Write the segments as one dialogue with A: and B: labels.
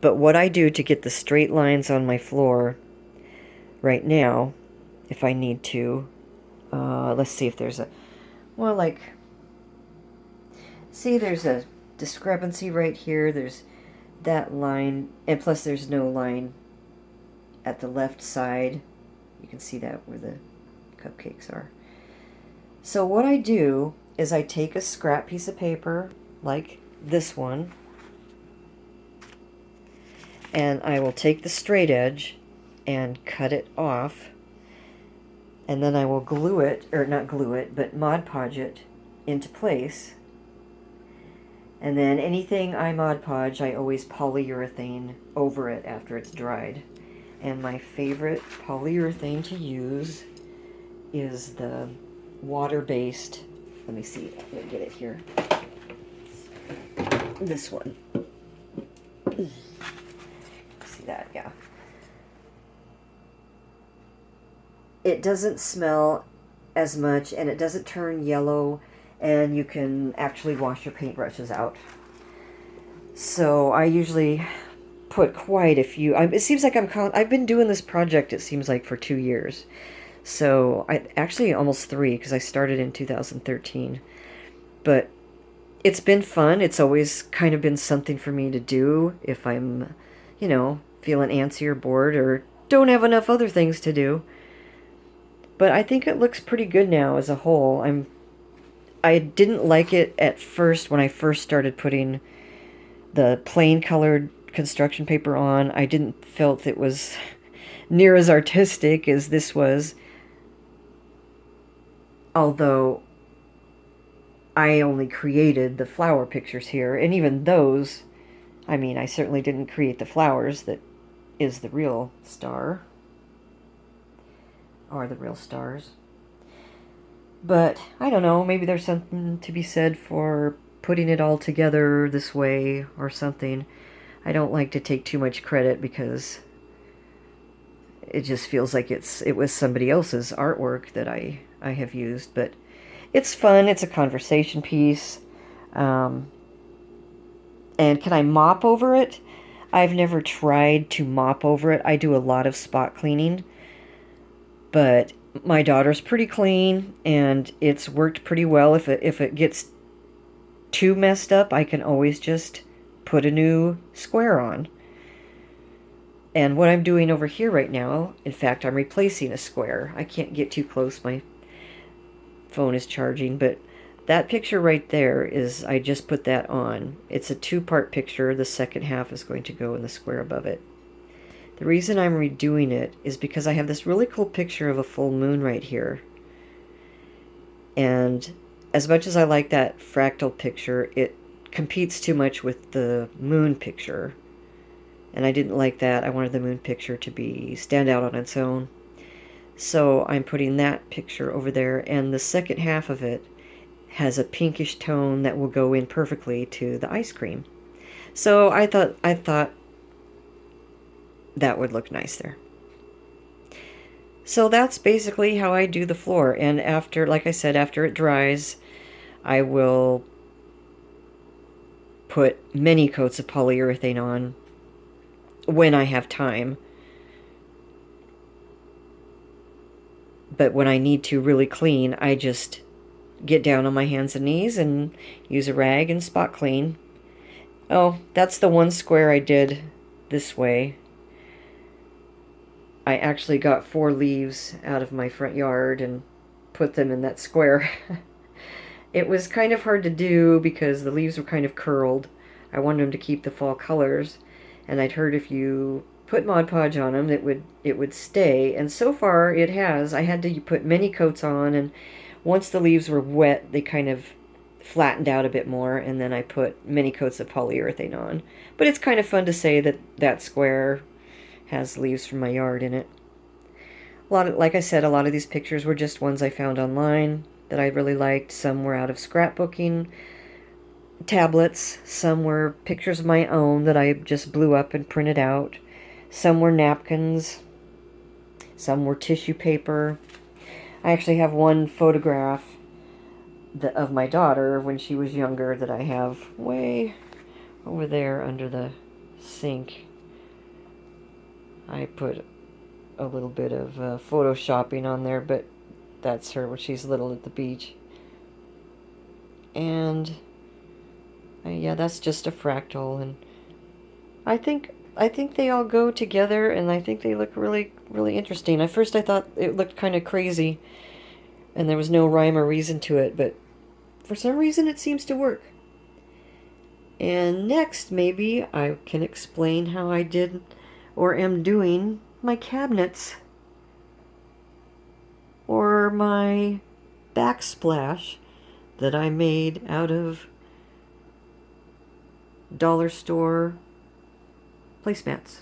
A: But what I do to get the straight lines on my floor right now, if I need to, let's see if there's a, well, like, see, there's a discrepancy right here. There's that line, and plus there's no line at the left side. You can see that where the cupcakes are. So what I do is I take a scrap piece of paper like this one, and I will take the straight edge and cut it off, and then I will glue it, or not glue it, but Mod Podge it into place. And then anything I Mod Podge, I always polyurethane over it after it's dried. And my favorite polyurethane to use is the water-based, let me see, I'm gonna get it here. This one. See that? Yeah. It doesn't smell as much, and it doesn't turn yellow, and you can actually wash your paintbrushes out. So I usually put quite a few. It seems like I've been doing this project, it seems like, for 2 years. So I actually almost 3, because I started in 2013. But it's been fun. It's always kind of been something for me to do if I'm, you know, feeling antsy or bored or don't have enough other things to do. But I think it looks pretty good now as a whole. I didn't like it at first when I first started putting the plain colored construction paper on. I didn't felt it was near as artistic as this was. Although I only created the flower pictures here, and even those, I mean, I certainly didn't create the flowers that is the real star, or the real stars. But I don't know, maybe there's something to be said for putting it all together this way or something. I don't like to take too much credit because it just feels like it was somebody else's artwork that I have used. But it's fun. It's a conversation piece. And can I mop over it? I've never tried to mop over it. I do a lot of spot cleaning. But my daughter's pretty clean, and it's worked pretty well. If it gets too messed up, I can always just put a new square on. And what I'm doing over here right now, in fact, I'm replacing a square. I can't get too close. My phone is charging, but that picture right there is, I just put that on. It's a 2-part picture. The second half is going to go in the square above it. The reason I'm redoing it is because I have this really cool picture of a full moon right here. And as much as I like that fractal picture, it competes too much with the moon picture. And I didn't like that. I wanted the moon picture to stand out on its own. So I'm putting that picture over there, and the second half of it has a pinkish tone that will go in perfectly to the ice cream. So I thought that would look nice there. So that's basically how I do the floor. And after, like I said, after it dries, I will put many coats of polyurethane on when I have time. But when I need to really clean, I just get down on my hands and knees and use a rag and spot clean. Oh, that's the one square I did this way. I actually got 4 leaves out of my front yard and put them in that square. It was kind of hard to do because the leaves were kind of curled. I wanted them to keep the fall colors, and I'd heard if you put Mod Podge on them, it would stay, and so far it has. I had to put many coats on, and once the leaves were wet, they kind of flattened out a bit more, and then I put many coats of polyurethane on. But it's kind of fun to say that that square has leaves from my yard in it. Like I said, a lot of these pictures were just ones I found online that I really liked. Some were out of scrapbooking tablets. Some were pictures of my own that I just blew up and printed out. Some were napkins. Some were tissue paper. I actually have one photograph of my daughter when she was younger that I have way over there under the sink. I put a little bit of photoshopping on there, but that's her when she's little at the beach. And yeah, that's just a fractal, and I think they all go together, and I think they look really really interesting. At first I thought it looked kind of crazy and there was no rhyme or reason to it, but for some reason it seems to work. And next maybe I can explain how I did or am doing my cabinets or my backsplash that I made out of dollar store placemats.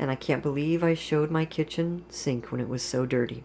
A: And I can't believe I showed my kitchen sink when it was so dirty.